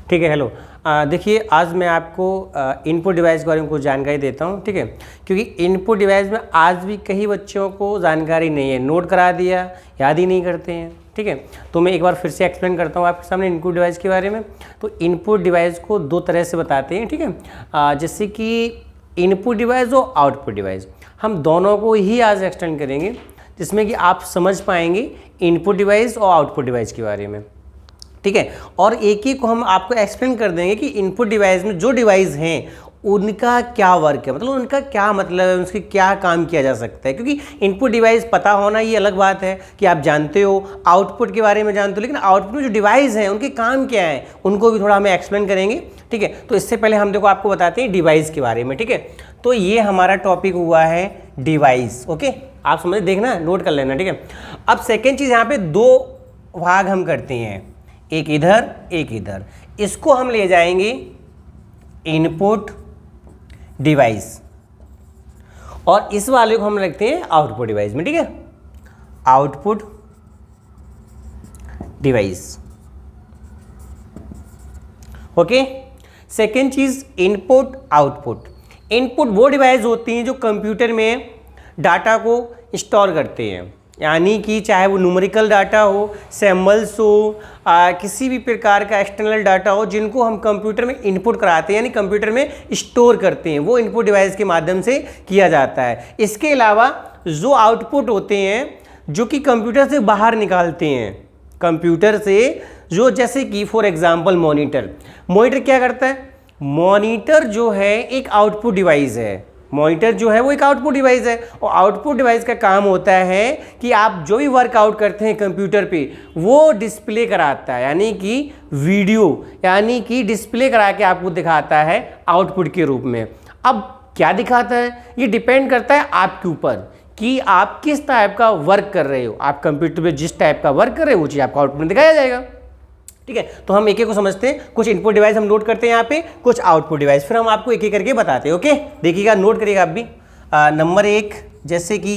ठीक है। हेलो, देखिए आज मैं आपको इनपुट डिवाइस के बारे में कुछ जानकारी देता हूं, ठीक है। क्योंकि इनपुट डिवाइस में आज भी कई बच्चों को जानकारी नहीं है, नोट करा दिया, याद ही नहीं करते हैं, ठीक है। तो मैं एक बार फिर से एक्सप्लेन करता हूं आपके सामने इनपुट डिवाइस के बारे में। तो इनपुट डिवाइस को दो तरह से बताते हैं, ठीक है। जैसे कि इनपुट डिवाइस और आउटपुट डिवाइस, हम दोनों को ही आज एक्सप्लेन करेंगे, जिसमें कि आप समझ पाएंगे इनपुट डिवाइस और आउटपुट डिवाइस के बारे में, ठीक है। और एक ही को हम आपको एक्सप्लेन कर देंगे कि इनपुट डिवाइस में जो डिवाइस हैं उनका क्या वर्क है, मतलब उनका क्या मतलब है, उसके क्या काम किया जा सकता है। क्योंकि इनपुट डिवाइस पता होना ये अलग बात है कि आप जानते हो, आउटपुट के बारे में जानते हो, लेकिन आउटपुट में जो डिवाइस हैं उनके काम क्या है उनको भी थोड़ा हमें एक्सप्लेन करेंगे, ठीक है। तो इससे पहले हम देखो आपको बताते हैं डिवाइस के बारे में, ठीक है। तो ये हमारा टॉपिक हुआ है डिवाइस, ओके। आप समझ देखना, नोट कर लेना, ठीक है। अब सेकेंड चीज़, यहाँ पे दो भाग हम करते हैं, एक इधर एक इधर। इसको हम ले जाएंगे इनपुट डिवाइस और इस वाले को हम रखते हैं आउटपुट डिवाइस में, ठीक है। Output device, okay. सेकेंड चीज इनपुट आउटपुट। इनपुट वो डिवाइस होती हैं जो कंप्यूटर में डाटा को स्टोर करते हैं, यानी कि चाहे वो न्यूमेरिकल डाटा हो, सैम्बल्स हो, किसी भी प्रकार का एक्सटर्नल डाटा हो, जिनको हम कंप्यूटर में इनपुट कराते हैं, यानी कंप्यूटर में स्टोर करते हैं, वो इनपुट डिवाइस के माध्यम से किया जाता है। इसके अलावा जो आउटपुट होते हैं जो कि कंप्यूटर से बाहर निकालते हैं, कंप्यूटर से जो, जैसे कि फॉर एग्जांपल मॉनिटर। मॉनिटर क्या करता है? मॉनिटर जो है एक आउटपुट डिवाइस है, मॉनिटर जो है वो एक आउटपुट डिवाइस है। और आउटपुट डिवाइस का काम होता है कि आप जो भी वर्कआउट करते हैं कंप्यूटर पे वो डिस्प्ले कराता है, यानी कि वीडियो, यानी कि डिस्प्ले करा के आपको दिखाता है आउटपुट के रूप में। अब क्या दिखाता है? ये डिपेंड करता है आपके ऊपर कि आप किस टाइप का वर्क कर रहे हो। आप कंप्यूटर पे जिस टाइप का वर्क कर रहे हो वो चीज़ आपको आउटपुट में दिखाया जाएगा, ठीक है। तो हम एक एक को समझते हैं। कुछ इनपुट डिवाइस हम नोट करते हैं यहाँ पे, कुछ आउटपुट डिवाइस, फिर हम आपको एक एक करके बताते हैं, ओके। देखिएगा, नोट करिएगा आप भी। नंबर 1 जैसे कि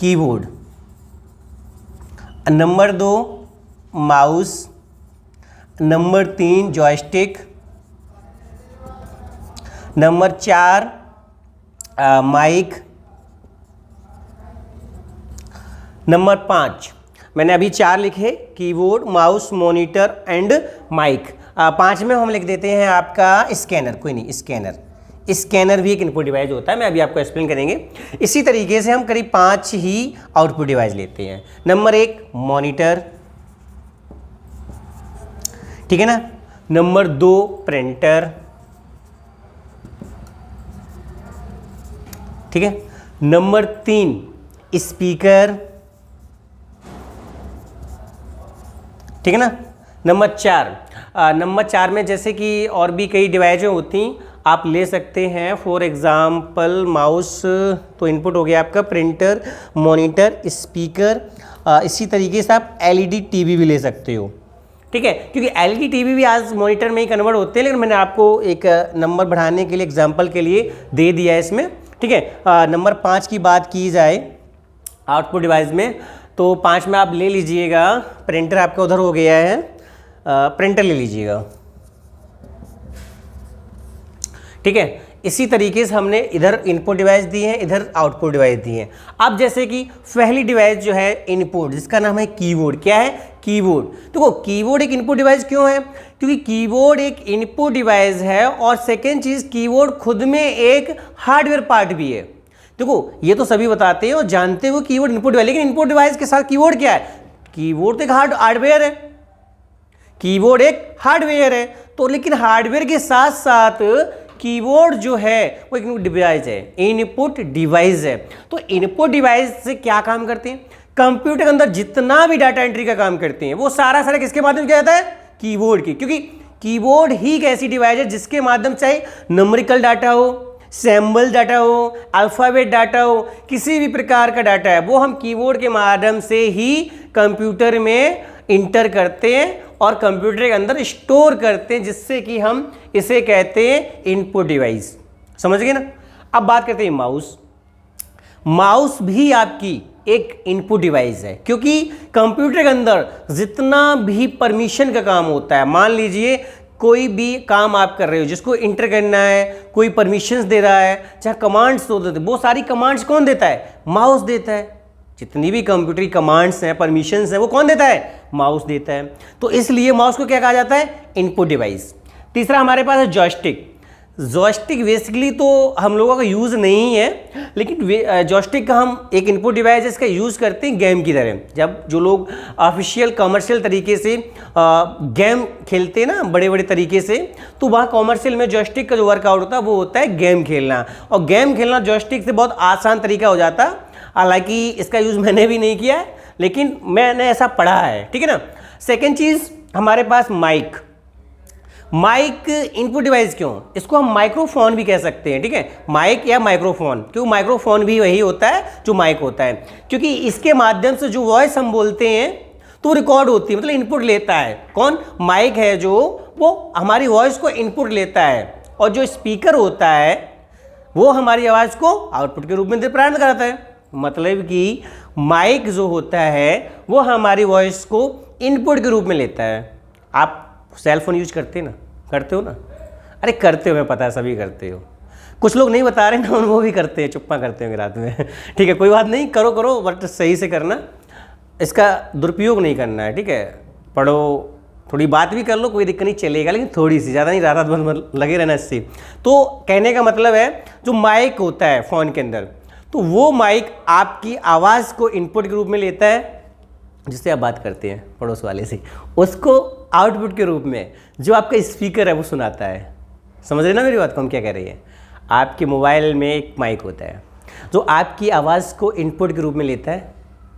keyboard, number 2 mouse, number 3 joystick, number 4 mic, number 5 मैंने अभी 4 लिखे, keyboard, mouse, monitor and mic. 5 में हम लिख देते हैं आपका स्कैनर, कोई नहीं, स्कैनर। स्कैनर भी एक इनपुट डिवाइस होता है, मैं अभी आपको एक्सप्लेन करेंगे। इसी तरीके से हम करीब 5 ही आउटपुट डिवाइस लेते हैं। नंबर 1 मॉनिटर, ठीक है ना। नंबर 2 प्रिंटर, ठीक है। नंबर 3 स्पीकर, ठीक है ना। नंबर 4 में जैसे कि और भी कई डिवाइसें होती आप ले सकते हैं, फॉर एग्जांपल माउस तो इनपुट हो गया आपका, प्रिंटर, मॉनिटर, स्पीकर। इसी तरीके से आप एलईडी टीवी भी ले सकते हो, ठीक है। क्योंकि एलईडी टीवी भी आज मॉनिटर में ही कन्वर्ट होते हैं, लेकिन मैंने आपको एक नंबर बढ़ाने के लिए, एग्जाम्पल के लिए दे दिया है इसमें, ठीक है। नंबर 5 की बात की जाए आउटपुट डिवाइस में, तो 5 में आप ले लीजिएगा, प्रिंटर आपका उधर हो गया है, प्रिंटर ले लीजिएगा, ठीक है। इसी तरीके से हमने इधर इनपुट डिवाइस दी है, इधर आउटपुट डिवाइस दी है। अब जैसे कि पहली डिवाइस जो है इनपुट, जिसका नाम है कीबोर्ड। क्या है? कीबोर्ड। देखो, कीबोर्ड एक इनपुट डिवाइस क्यों है? क्योंकि कीबोर्ड एक इनपुट डिवाइस है, और सेकेंड चीज़ कीबोर्ड खुद में एक हार्डवेयर पार्ट भी है। देखो, ये तो सभी बताते हैं और जानते हो कीबोर्ड इनपुट डिवाइस, लेकिन इनपुट डिवाइस के साथ कीबोर्ड क्या है? कीबोर्ड तो एक हार्डवेयर है, कीबोर्ड एक हार्डवेयर है। तो लेकिन हार्डवेयर के साथ साथ कीबोर्ड जो है वो एक इनपुट डिवाइस है, इनपुट डिवाइस है। तो इनपुट डिवाइस से क्या काम करते हैं? कंप्यूटर के अंदर जितना भी डाटा एंट्री का काम करते हैं वो सारा किसके माध्यम से किया जाता है? कीबोर्ड की। क्योंकि कीबोर्ड ही एक ऐसी डिवाइस है जिसके माध्यम से चाहे न्यूमेरिकल डाटा हो, सैम्बल डाटा हो, अल्फ़ाबेट डाटा हो, किसी भी प्रकार का डाटा है, वो हम कीबोर्ड के माध्यम से ही कंप्यूटर में इंटर करते हैं और कंप्यूटर के अंदर स्टोर करते हैं, जिससे कि हम इसे कहते हैं इनपुट डिवाइस। समझ गए ना। अब बात करते हैं माउस। माउस भी आपकी एक इनपुट डिवाइस है, क्योंकि कंप्यूटर के अंदर जितना भी परमिशन का काम होता है, मान लीजिए कोई भी काम आप कर रहे हो जिसको इंटर करना है, कोई परमिशंस दे रहा है, चाहे कमांड्स तो देते, वो सारी कमांड्स कौन देता है? माउस देता है। जितनी भी कंप्यूटर कमांड्स हैं, परमिशंस हैं, वो कौन देता है? माउस देता है। तो इसलिए माउस को क्या कहा जाता है? Input device. तीसरा हमारे पास है जॉयस्टिक। जॉयस्टिक बेसिकली तो हम लोगों का यूज़ नहीं है, लेकिन जॉयस्टिक का हम एक इनपुट डिवाइस है, इसका यूज़ करते हैं गेम की तरह। जब जो लोग ऑफिशियल कमर्शियल तरीके से गेम खेलते हैं ना बड़े बड़े तरीके से, तो वहाँ कमर्शियल में जॉयस्टिक का जो वर्कआउट होता है वो होता है गेम खेलना। और गेम खेलना जॉयस्टिक से बहुत आसान तरीका हो जाता। हालांकि इसका यूज़ मैंने भी नहीं किया है, लेकिन मैंने ऐसा पढ़ा है, ठीक है ना। सेकेंड चीज़ हमारे पास माइक। माइक इनपुट डिवाइस क्यों? इसको हम माइक्रोफोन भी कह सकते हैं, ठीक है, माइक या माइक्रोफोन, क्योंकि माइक्रोफोन भी वही होता है जो माइक होता है, क्योंकि इसके माध्यम से जो वॉइस हम बोलते हैं तो रिकॉर्ड होती है, मतलब इनपुट लेता है। कौन? माइक है जो वो हमारी वॉइस को इनपुट लेता है, और जो स्पीकर होता है वो हमारी आवाज़ को आउटपुट के रूप में प्रदान कराता है। मतलब कि माइक जो होता है वो हमारी वॉइस को इनपुट के रूप में लेता है। आप सेल फोन यूज करते हो ना? अरे करते हो, मैं पता है सभी करते हो। कुछ लोग नहीं बता रहे ना, वो भी करते हैं, चुप्पा करते होंगे रात में। ठीक है, कोई बात नहीं, करो बट सही से करना, इसका दुरुपयोग नहीं करना है, ठीक है। पढ़ो, थोड़ी बात भी कर लो, कोई दिक्कत नहीं, चलेगा, लेकिन थोड़ी सी, ज़्यादा नहीं, रात भर लगे रहना इससे। तो कहने का मतलब है जो माइक होता है फ़ोन के अंदर, तो वो माइक आपकी आवाज़ को इनपुट के रूप में लेता है, जिससे आप बात करते हैं पड़ोस वाले से, उसको आउटपुट के रूप में जो आपका स्पीकर है वो सुनाता है। समझ रहे ना मेरी बात को, हम क्या कह रहे हैं? आपके मोबाइल में एक माइक होता है जो आपकी आवाज़ को इनपुट के रूप में लेता है,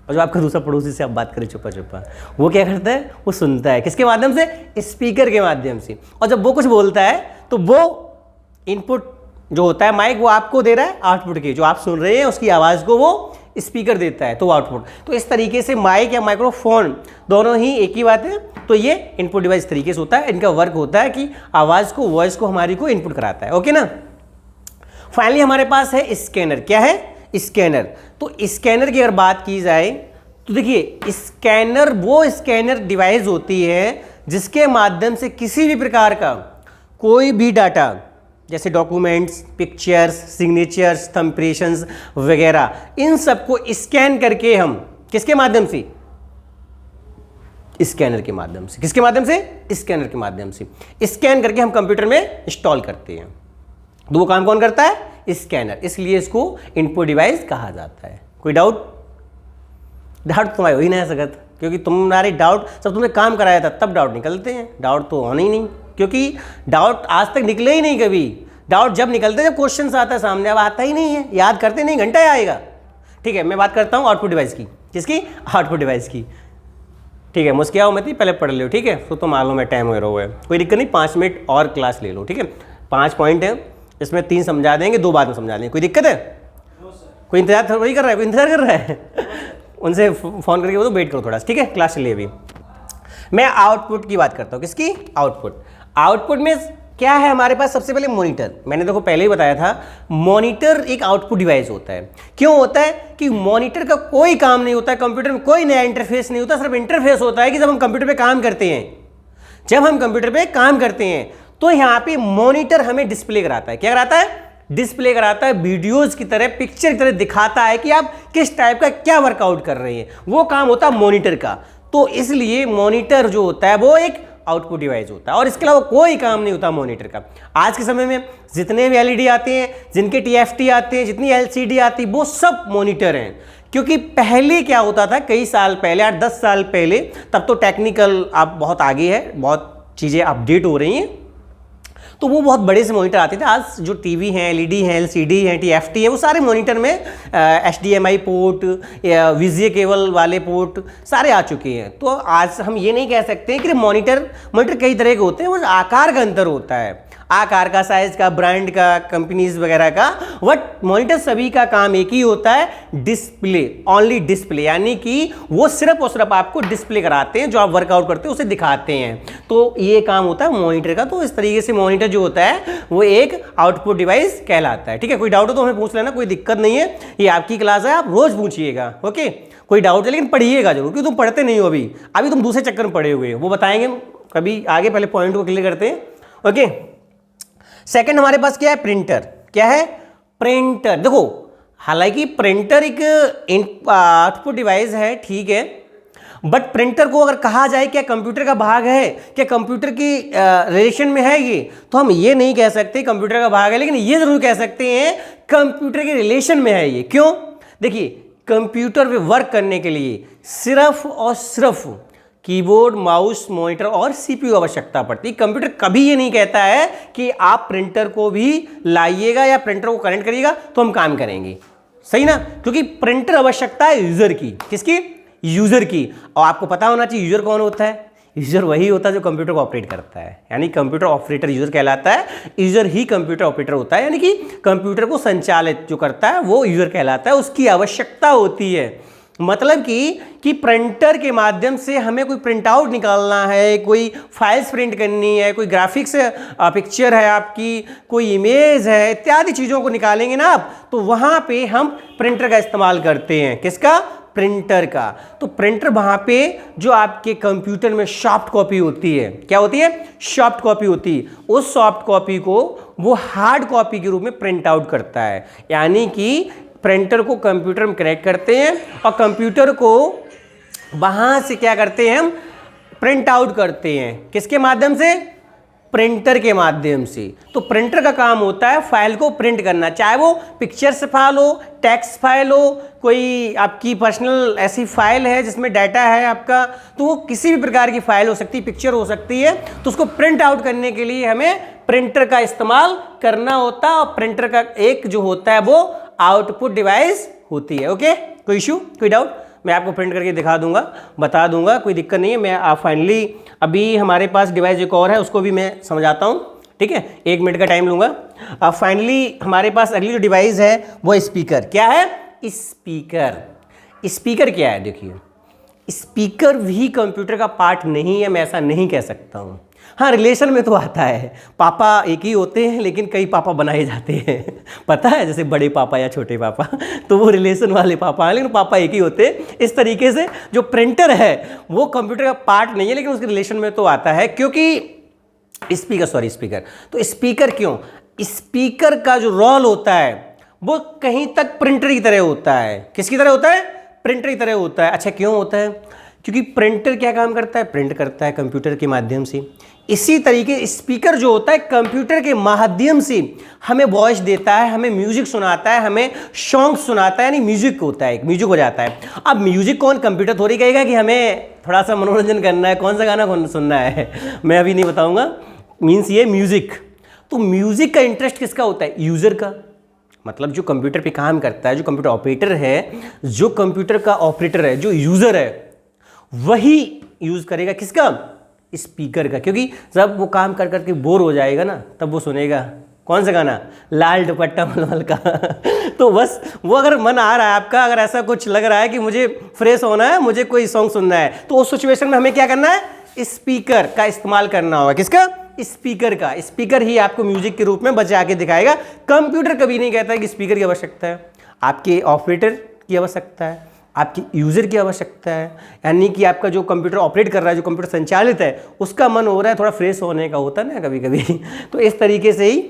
और जो आपका दूसरा पड़ोसी से आप बात करें चुपा चुपा, वो क्या करता है? वो सुनता है। किसके माध्यम से? स्पीकर के माध्यम से। और जब वो कुछ बोलता है तो वो इनपुट जो होता है माइक, वो आपको दे रहा है आउटपुट की, जो आप सुन रहे हैं उसकी आवाज़ को वो स्पीकर देता है, तो आउटपुट। तो इस तरीके से माइक या माइक्रोफोन दोनों ही एक ही बात है। तो ये इनपुट डिवाइस इस तरीके से होता है, इनका वर्क होता है कि आवाज़ को, वॉइस को हमारी को इनपुट कराता है। ओके ना। फाइनली हमारे पास है स्कैनर। क्या है? स्कैनर। तो स्कैनर की अगर बात की जाए तो देखिए, स्कैनर वो स्कैनर डिवाइस होती है जिसके माध्यम से किसी भी प्रकार का कोई भी डाटा, जैसे डॉक्यूमेंट्स, पिक्चर्स, सिग्नेचर्स, थंबप्रेशंस वगैरह, इन सबको स्कैन करके हम किसके माध्यम से? स्कैनर के माध्यम से। किसके माध्यम से? स्कैनर के माध्यम से स्कैन करके हम कंप्यूटर में इंस्टॉल करते हैं। तो वो काम कौन करता है? स्कैनर। इसलिए इसको इनपुट डिवाइस कहा जाता है। कोई डाउट तुम्हारे हो ही नहीं सकत, क्योंकि तुम्हारे डाउट सब तुमने काम कराया था, तब डाउट निकलते हैं। डाउट तो होने ही नहीं, क्योंकि डाउट आज तक निकले ही नहीं कभी। डाउट जब निकलते हैं जब क्वेश्चन आता है सामने, अब आता ही नहीं है, याद करते नहीं, घंटा आएगा। ठीक है, मैं बात करता हूँ आउटपुट डिवाइस की। किसकी? आउटपुट डिवाइस की। ठीक है, मुझे क्या हो, मैं पहले पढ़ लो, ठीक है। तो मालूम है टाइम हो रहा है, कोई दिक्कत नहीं, 5 मिनट और क्लास ले लो, ठीक है। 5 पॉइंट है, इसमें 3 समझा देंगे, 2 बाद में समझा देंगे। कोई दिक्कत है? कोई इंतजार वही कर रहा है? कोई इंतजार कर रहा है? उनसे फ़ोन करके बोलो वेट करो थोड़ा, ठीक है, क्लास चलिए। अभी मैं आउटपुट की बात करता हूँ। किसकी? आउटपुट। आउटपुट में क्या है हमारे पास? सबसे पहले मॉनिटर। मैंने देखो पहले ही बताया था, मॉनिटर एक आउटपुट डिवाइस होता है। क्यों होता है? कि मॉनिटर का कोई काम नहीं होता है, कंप्यूटर में कोई नया इंटरफेस नहीं होता, सिर्फ इंटरफेस होता है कि जब हम कंप्यूटर पे काम करते हैं, जब हम कंप्यूटर पे काम करते हैं तो यहाँ पे मॉनिटर हमें डिस्प्ले कराता है। क्या कराता है? डिस्प्ले कराता है, वीडियोज की तरह, पिक्चर की तरह दिखाता है कि आप किस टाइप का क्या वर्कआउट कर रहे हैं। वो काम होता है मॉनिटर का। तो इसलिए मॉनिटर जो होता है वो एक आउटपुट डिवाइस होता है, और इसके अलावा कोई काम नहीं होता मॉनिटर का। आज के समय में जितने भी एलईडी आते हैं, जिनके टीएफटी आते हैं, जितनी एलसीडी आती है, वो सब मॉनिटर हैं। क्योंकि पहले क्या होता था, कई साल पहले, 8-10 साल पहले, तब तो टेक्निकल आप बहुत आगे है, बहुत चीज़ें अपडेट हो रही हैं, तो वो बहुत बड़े से मॉनिटर आते थे। आज जो टीवी हैं, एलईडी हैं, एलसीडी हैं, टीएफटी है, वो सारे मॉनिटर में एचडीएमआई पोर्ट या वीजीए केबल वाले पोर्ट सारे आ चुके हैं। तो आज हम ये नहीं कह सकते हैं कि मॉनिटर कई तरह के होते हैं, वो आकार का अंतर होता है, आकार का, साइज का, ब्रांड का, कंपनीज वगैरह का। बट मॉनिटर सभी का काम एक ही होता है, डिस्प्ले, ओनली डिस्प्ले, यानी कि वो सिर्फ और सिर्फ आपको डिस्प्ले कराते हैं, जो आप वर्कआउट करते हैं उसे दिखाते हैं। तो ये काम होता है मॉनिटर का। तो इस तरीके से मॉनिटर जो होता है वो एक आउटपुट डिवाइस कहलाता है। ठीक है, कोई डाउट हो तो हमें पूछ लेना, कोई दिक्कत नहीं है, ये आपकी क्लास है, आप रोज पूछिएगा। ओके, कोई डाउट है, लेकिन पढ़िएगा जरूर, क्योंकि तुम पढ़ते नहीं हो। अभी तुम दूसरे चक्कर में पढ़े हुए हो, वो बताएंगे कभी आगे, पहले पॉइंट को क्लियर करते हैं। ओके। सेकंड हमारे पास क्या है, प्रिंटर। क्या है, प्रिंटर। देखो हालांकि प्रिंटर एक आउटपुट डिवाइस है, ठीक है, बट प्रिंटर को अगर कहा जाए क्या कंप्यूटर का भाग है, क्या कंप्यूटर की रिलेशन में है ये, तो हम ये नहीं कह सकते कंप्यूटर का भाग है, लेकिन ये जरूर कह सकते हैं कंप्यूटर के रिलेशन में है ये। क्यों? देखिए कंप्यूटर पे वर्क करने के लिए सिर्फ और सिर्फ कीबोर्ड, माउस, मॉनिटर और सीपीयू आवश्यकता पड़ती है। कंप्यूटर कभी ये नहीं कहता है कि आप प्रिंटर को भी लाइएगा या प्रिंटर को कनेक्ट करिएगा तो हम काम करेंगे, सही ना, क्योंकि प्रिंटर आवश्यकता है यूजर की। किसकी? यूजर की। और आपको पता होना चाहिए यूजर कौन होता है। यूजर वही होता है जो कंप्यूटर को ऑपरेट करता है, यानी कंप्यूटर ऑपरेटर यूजर कहलाता है। यूजर ही कंप्यूटर ऑपरेटर होता है, यानी कि कंप्यूटर को संचालित जो करता है वो यूजर कहलाता है, उसकी आवश्यकता होती है। मतलब कि प्रिंटर के माध्यम से हमें कोई प्रिंट आउट निकालना है, कोई फाइल्स प्रिंट करनी है, कोई ग्राफिक्स पिक्चर है आपकी, कोई इमेज है, इत्यादि चीज़ों को निकालेंगे ना आप, तो वहाँ पे हम प्रिंटर का इस्तेमाल करते हैं। किसका? प्रिंटर का। तो प्रिंटर वहाँ पे जो आपके कंप्यूटर में सॉफ्ट कॉपी होती है, क्या होती है? सॉफ्ट कॉपी होती है। उस सॉफ्ट कॉपी को वो हार्ड कॉपी के रूप में प्रिंट आउट करता है, यानी कि प्रिंटर को कंप्यूटर में कनेक्ट करते हैं और कंप्यूटर को वहाँ से क्या करते हैं हम? प्रिंट आउट करते हैं। किसके माध्यम से? प्रिंटर के माध्यम से। तो प्रिंटर का काम होता है फाइल को प्रिंट करना, चाहे वो पिक्चर्स फाइल हो, टेक्स्ट फाइल हो, कोई आपकी पर्सनल ऐसी फाइल है जिसमें डाटा है आपका, तो वो किसी भी प्रकार की फाइल हो सकती है, पिक्चर हो सकती है, तो उसको प्रिंट आउट करने के लिए हमें प्रिंटर का इस्तेमाल करना होता है। और प्रिंटर का एक जो होता है वो आउटपुट डिवाइस होती है। ओके, कोई इशू, कोई डाउट? मैं आपको प्रिंट करके दिखा दूंगा, बता दूंगा, कोई दिक्कत नहीं है। मैं फाइनली अभी हमारे पास डिवाइस एक और है, उसको भी मैं समझाता हूँ, ठीक है, 1 मिनट का टाइम लूँगा। अब फाइनली हमारे पास अगली जो डिवाइस है वो स्पीकर। क्या है? स्पीकर। स्पीकर क्या है? देखिए स्पीकर भी कंप्यूटर का पार्ट नहीं है, मैं ऐसा नहीं कह सकता हूँ। हाँ, रिलेशन में तो आता है, पापा एक ही होते हैं लेकिन कई पापा बनाए जाते हैं, पता है, जैसे बड़े पापा या छोटे पापा, तो वो रिलेशन वाले पापा हैं, लेकिन पापा एक ही होते हैं। इस तरीके से जो प्रिंटर है वो कंप्यूटर का पार्ट नहीं है, लेकिन उसके रिलेशन में तो आता है, क्योंकि स्पीकर। तो स्पीकर क्यों? स्पीकर का जो रोल होता है वो कहीं तक प्रिंटर की तरह होता है। किसकी तरह होता है? प्रिंटर की तरह होता है। अच्छा, क्यों होता है? क्योंकि प्रिंटर क्या काम करता है? प्रिंट करता है कंप्यूटर के माध्यम से। इसी तरीके स्पीकर जो होता है कंप्यूटर के माध्यम से हमें वॉइस देता है, हमें म्यूजिक सुनाता है, हमें सॉन्ग सुनाता है, यानी म्यूजिक होता है, म्यूजिक हो जाता है। अब म्यूजिक कौन? कंप्यूटर थोड़ी कहेगा कि हमें थोड़ा सा मनोरंजन करना है, कौन सा गाना कौन सुनना है, मैं अभी नहीं बताऊंगा। मीन्स ये म्यूजिक। तो म्यूजिक का इंटरेस्ट किसका होता है? यूजर का। मतलब जो कंप्यूटर पे काम करता है, जो कंप्यूटर ऑपरेटर है, जो कंप्यूटर का ऑपरेटर है, जो यूजर है, वही यूज करेगा किसका? स्पीकर का। क्योंकि जब वो काम कर करके बोर हो जाएगा ना, तब वो सुनेगा कौन सा गाना? लाल दुपट्टा मलमल का। तो बस वो अगर मन आ रहा है आपका, अगर ऐसा कुछ लग रहा है कि मुझे फ्रेश होना है, मुझे कोई सॉन्ग सुनना है, तो उस सिचुएशन में हमें क्या करना है? स्पीकर का इस्तेमाल करना होगा। किसका? स्पीकर का। स्पीकर ही आपको म्यूजिक के रूप में बजा के दिखाएगा। कंप्यूटर कभी नहीं कहता है कि स्पीकर की आवश्यकता है, आपके ऑपरेटर की आवश्यकता है, आपकी यूज़र की आवश्यकता है, यानी कि आपका जो कंप्यूटर ऑपरेट कर रहा है, जो कंप्यूटर संचालित है, उसका मन हो रहा है थोड़ा फ्रेश होने का, होता है ना कभी कभी। तो इस तरीके से ही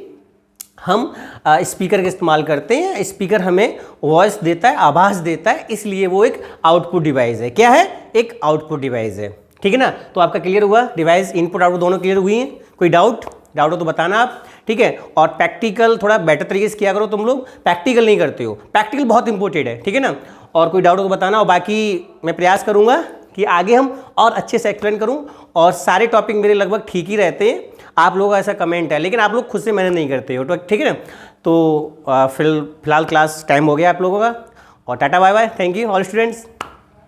हम स्पीकर का इस्तेमाल करते हैं। स्पीकर हमें वॉइस देता है, आवाज़ देता है, इसलिए वो एक आउटपुट डिवाइस है। क्या है? एक आउटपुट डिवाइस है, ठीक है ना। तो आपका क्लियर हुआ? डिवाइस इनपुट आउटपुट दोनों क्लियर हुई हैं? कोई डाउट हो तो बताना आप, ठीक है। और प्रैक्टिकल थोड़ा बेटर तरीके से किया करो, तुम लोग प्रैक्टिकल नहीं करते हो, प्रैक्टिकल बहुत इंपॉर्टेंट है, ठीक है ना। और कोई डाउट हो तो बताना, और बाकी मैं प्रयास करूंगा कि आगे हम और अच्छे से एक्सप्लेन करूं, और सारे टॉपिक मेरे लगभग ठीक ही रहते हैं। आप लोगों का ऐसा कमेंट है, लेकिन आप लोग खुद से मैंने नहीं करते हो, तो ठीक है ना। तो फिलहाल क्लास टाइम हो गया आप लोगों का, और tata bye bye, thank you all students.